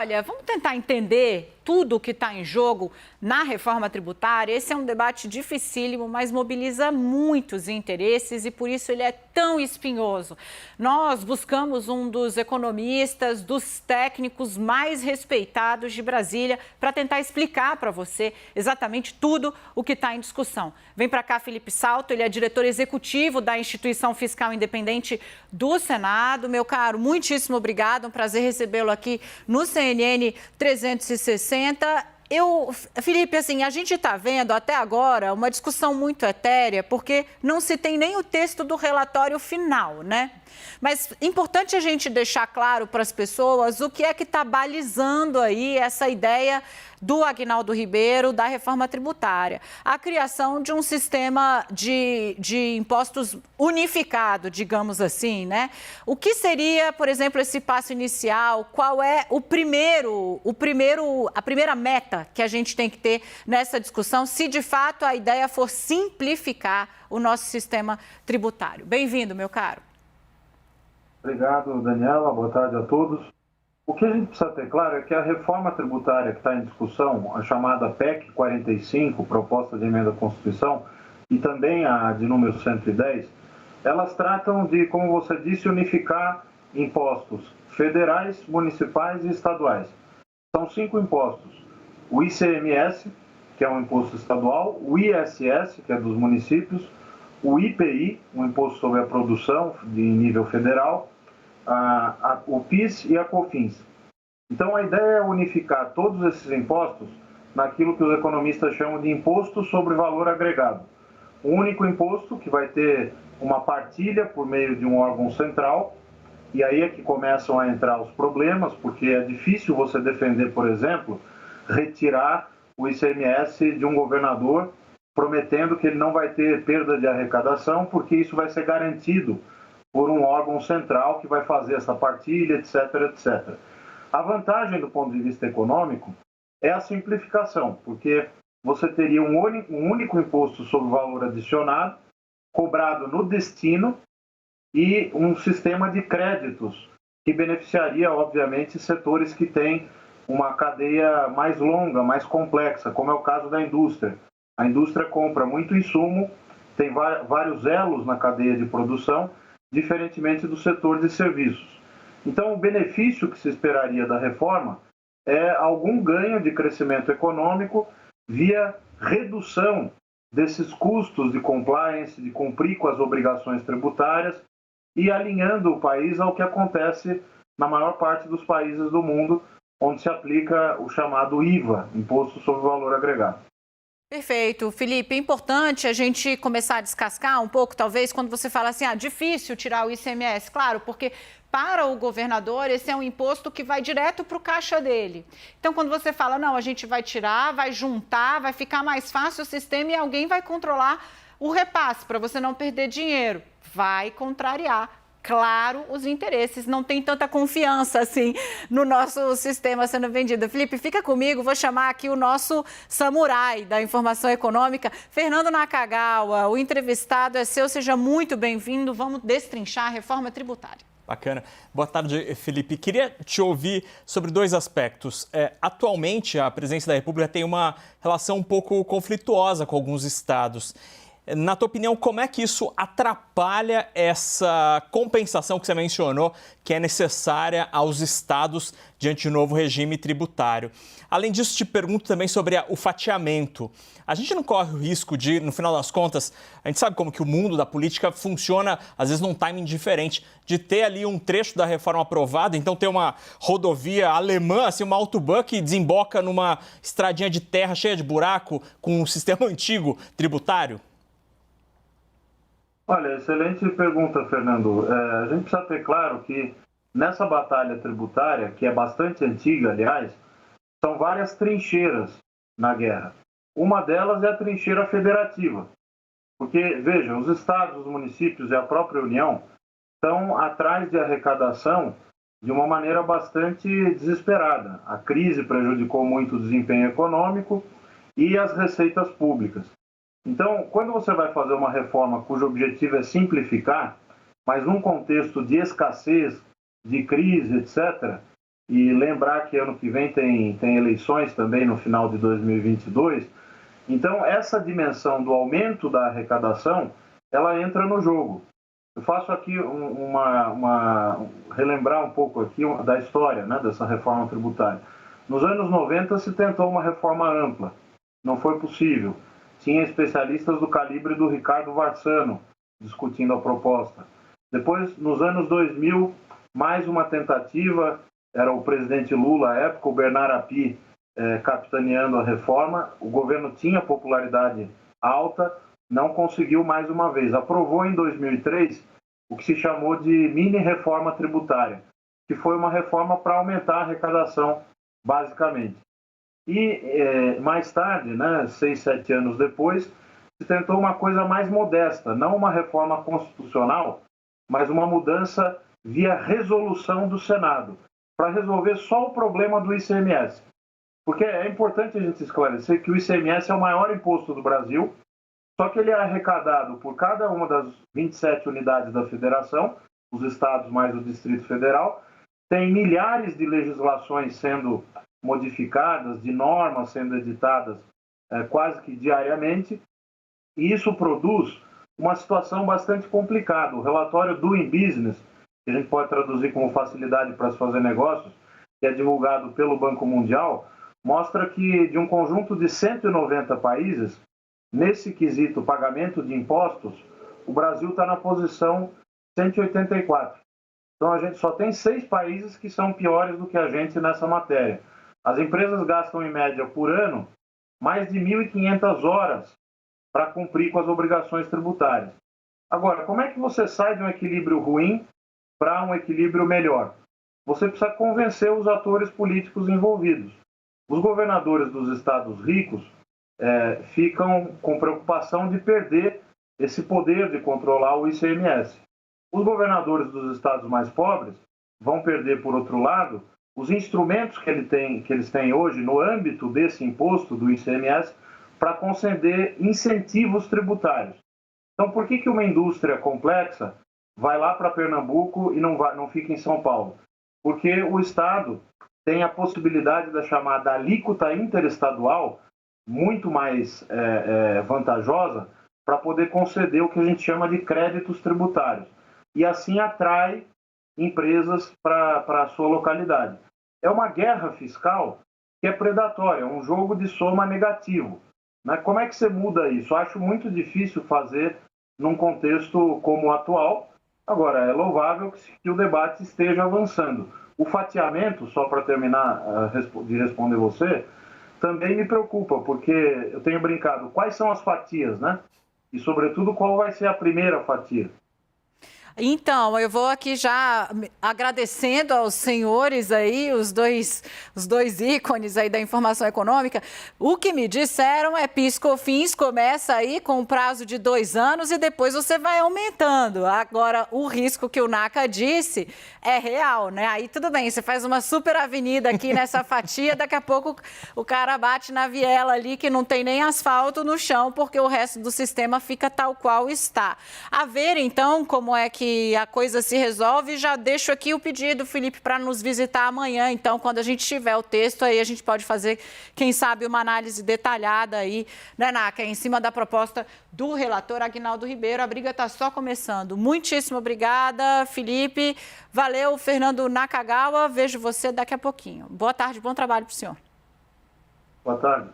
Olha, vamos tentar entender tudo o que está em jogo na reforma tributária. Esse é um debate dificílimo, mas mobiliza muitos interesses e por isso ele é tão espinhoso. Nós buscamos um dos economistas, dos técnicos mais respeitados de Brasília para tentar explicar para você exatamente tudo o que está em discussão. Vem para cá Felipe Salto, ele é diretor executivo da Instituição Fiscal Independente do Senado. Meu caro, muitíssimo obrigado, um prazer recebê-lo aqui no CNN 360. Felipe, assim, a gente está vendo até agora uma discussão muito etérea, porque não se tem nem o texto do relatório final, né? Mas importante a gente deixar claro para as pessoas o que é que está balizando aí essa ideia do Aguinaldo Ribeiro da reforma tributária. A criação de um sistema de impostos unificado, digamos assim, né? O que seria, por exemplo, esse passo inicial? Qual é a primeira meta que a gente tem que ter nessa discussão, se de fato a ideia for simplificar o nosso sistema tributário? Bem-vindo, meu caro. Obrigado, Daniela. Boa tarde a todos. O que a gente precisa ter claro é que a reforma tributária que está em discussão, a chamada PEC 45, proposta de emenda à Constituição, e também a de número 110, elas tratam de, como você disse, unificar impostos federais, municipais e estaduais. São 5 impostos. O ICMS, que é um imposto estadual, o ISS, que é dos municípios, o IPI, um imposto sobre a produção de nível federal, o PIS e a COFINS. Então, a ideia é unificar todos esses impostos naquilo que os economistas chamam de imposto sobre valor agregado. Um único imposto que vai ter uma partilha por meio de um órgão central, e aí é que começam a entrar os problemas, porque é difícil você defender, por exemplo, retirar o ICMS de um governador prometendo que ele não vai ter perda de arrecadação, porque isso vai ser garantido por um órgão central que vai fazer essa partilha, etc, etc. A vantagem do ponto de vista econômico é a simplificação, porque você teria um único imposto sobre o valor adicionado, cobrado no destino, e um sistema de créditos que beneficiaria, obviamente, setores que têm uma cadeia mais longa, mais complexa, como é o caso da indústria. A indústria compra muito insumo, tem vários elos na cadeia de produção, diferentemente do setor de serviços. Então, o benefício que se esperaria da reforma é algum ganho de crescimento econômico via redução desses custos de compliance, de cumprir com as obrigações tributárias e alinhando o país ao que acontece na maior parte dos países do mundo, onde se aplica o chamado IVA, Imposto sobre o Valor Agregado. Perfeito, Felipe. É importante a gente começar a descascar um pouco, talvez, quando você fala assim, difícil tirar o ICMS. Claro, porque para o governador esse é um imposto que vai direto para o caixa dele. Então, quando você fala, não, a gente vai tirar, vai juntar, vai ficar mais fácil o sistema e alguém vai controlar o repasse para você não perder dinheiro. Vai contrariar, claro, os interesses. Não tem tanta confiança assim no nosso sistema sendo vendido. Felipe, fica comigo, vou chamar aqui o nosso samurai da informação econômica, Fernando Nakagawa. O entrevistado é seu, seja muito bem-vindo. Vamos destrinchar a reforma tributária. Bacana. Boa tarde, Felipe. Queria te ouvir sobre 2 aspectos. Atualmente, a Presidência da República tem uma relação um pouco conflituosa com alguns estados. Na tua opinião, como é que isso atrapalha essa compensação que você mencionou, que é necessária aos estados diante do novo regime tributário? Além disso, te pergunto também sobre o fatiamento. A gente não corre o risco de, no final das contas, a gente sabe como que o mundo da política funciona, às vezes num timing diferente, de ter ali um trecho da reforma aprovada, então ter uma rodovia alemã, assim, uma autobahn que desemboca numa estradinha de terra cheia de buraco com um sistema antigo tributário? Olha, excelente pergunta, Fernando. A gente precisa ter claro que nessa batalha tributária, que é bastante antiga, aliás, são várias trincheiras na guerra. Uma delas é a trincheira federativa. Porque, veja, os estados, os municípios e a própria União estão atrás de arrecadação de uma maneira bastante desesperada. A crise prejudicou muito o desempenho econômico e as receitas públicas. Então, quando você vai fazer uma reforma cujo objetivo é simplificar, mas num contexto de escassez, de crise, etc., e lembrar que ano que vem tem eleições também no final de 2022. Então, essa dimensão do aumento da arrecadação, ela entra no jogo. Eu faço aqui relembrar um pouco aqui da história, né, dessa reforma tributária. Nos anos 90 se tentou uma reforma ampla, não foi possível. Tinha especialistas do calibre do Ricardo Varsano discutindo a proposta. Depois, nos anos 2000, mais uma tentativa, era o presidente Lula à época, o Bernard Api, capitaneando a reforma. O governo tinha popularidade alta, não conseguiu mais uma vez. Aprovou em 2003 o que se chamou de mini-reforma tributária, que foi uma reforma para aumentar a arrecadação, basicamente. E mais tarde, né, 6, 7 anos depois, se tentou uma coisa mais modesta, não uma reforma constitucional, mas uma mudança via resolução do Senado, para resolver só o problema do ICMS. Porque é importante a gente esclarecer que o ICMS é o maior imposto do Brasil, só que ele é arrecadado por cada uma das 27 unidades da federação, os estados mais o Distrito Federal. Tem milhares de legislações sendo modificadas, de normas sendo editadas quase que diariamente, e isso produz uma situação bastante complicada. O relatório Doing Business, que a gente pode traduzir como facilidade para se fazer negócios, que é divulgado pelo Banco Mundial, mostra que de um conjunto de 190 países, nesse quesito pagamento de impostos, o Brasil está na posição 184. Então a gente só tem 6 países que são piores do que a gente nessa matéria. As empresas gastam em média por ano mais de 1.500 horas para cumprir com as obrigações tributárias. Agora, como é que você sai de um equilíbrio ruim para um equilíbrio melhor? Você precisa convencer os atores políticos envolvidos. Os governadores dos estados ricos ficam com preocupação de perder esse poder de controlar o ICMS. Os governadores dos estados mais pobres vão perder, por outro lado, os instrumentos que eles têm hoje no âmbito desse imposto do ICMS para conceder incentivos tributários. Então, por que uma indústria complexa vai lá para Pernambuco e não fica em São Paulo? Porque o Estado tem a possibilidade da chamada alíquota interestadual, muito mais vantajosa, para poder conceder o que a gente chama de créditos tributários. E assim atrai empresas para a sua localidade. É uma guerra fiscal que é predatória, um jogo de soma negativo. Né? Como é que você muda isso? Eu acho muito difícil fazer num contexto como o atual. Agora, é louvável que o debate esteja avançando. O fatiamento, só para terminar de responder você, também me preocupa, porque eu tenho brincado, quais são as fatias, né? E, sobretudo, qual vai ser a primeira fatia? Então, eu vou aqui já agradecendo aos senhores aí, os dois ícones aí da informação econômica. O que me disseram é PIS/COFINS começa aí com um prazo de 2 anos e depois você vai aumentando. Agora, o risco que o Naka disse é real, né? Aí tudo bem, você faz uma super avenida aqui nessa fatia, daqui a pouco o cara bate na viela ali que não tem nem asfalto no chão, porque o resto do sistema fica tal qual está. A ver, então, como é que a coisa se resolve. Já deixo aqui o pedido, Felipe, para nos visitar amanhã. Então, quando a gente tiver o texto, aí a gente pode fazer, quem sabe, uma análise detalhada aí, né, Naka, em cima da proposta do relator Aguinaldo Ribeiro. A briga está só começando. Muitíssimo obrigada, Felipe. Valeu, Fernando Nakagawa. Vejo você daqui a pouquinho. Boa tarde, bom trabalho para o senhor. Boa tarde.